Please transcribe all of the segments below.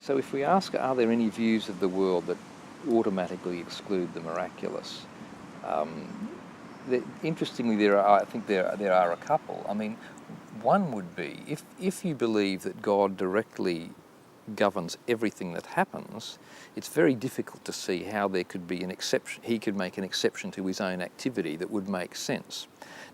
So if we ask, are there any views of the world that automatically exclude the miraculous? Interestingly, I think there are a couple. I mean, one would be if you believe that God directly governs everything that happens, it's very difficult to see how there could be an exception. He could make an exception to his own activity that would make sense.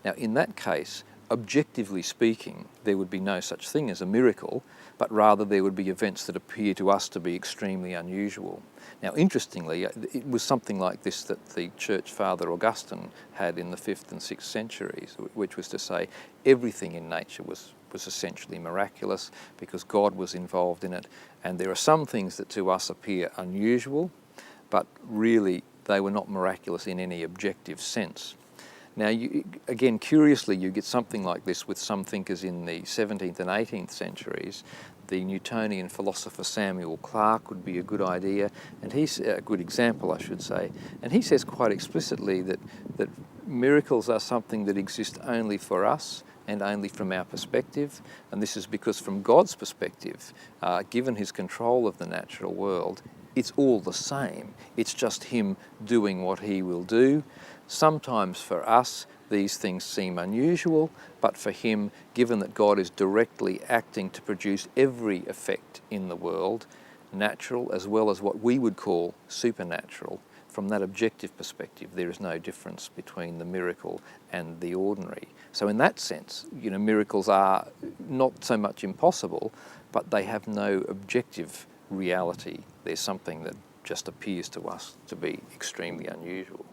Now, in that case, objectively speaking, there would be no such thing as a miracle, but rather there would be events that appear to us to be extremely unusual. Now, interestingly, it was something like this that the Church Father Augustine had in the 5th and 6th centuries, which was to say everything in nature was essentially miraculous because God was involved in it, and there are some things that to us appear unusual, but really they were not miraculous in any objective sense. Now, again, curiously, you get something like this with some thinkers in the 17th and 18th centuries. The Newtonian philosopher Samuel Clarke would be a good idea, and he's a good example, I should say. And he says quite explicitly that miracles are something that exist only for us and only from our perspective. And this is because from God's perspective, given his control of the natural world, it's all the same. It's just him doing what he will do. Sometimes for us, these things seem unusual, but for him, given that God is directly acting to produce every effect in the world, natural as well as what we would call supernatural, from that objective perspective, there is no difference between the miracle and the ordinary. So in that sense, miracles are not so much impossible, but they have no objective reality. There's something that just appears to us to be extremely unusual.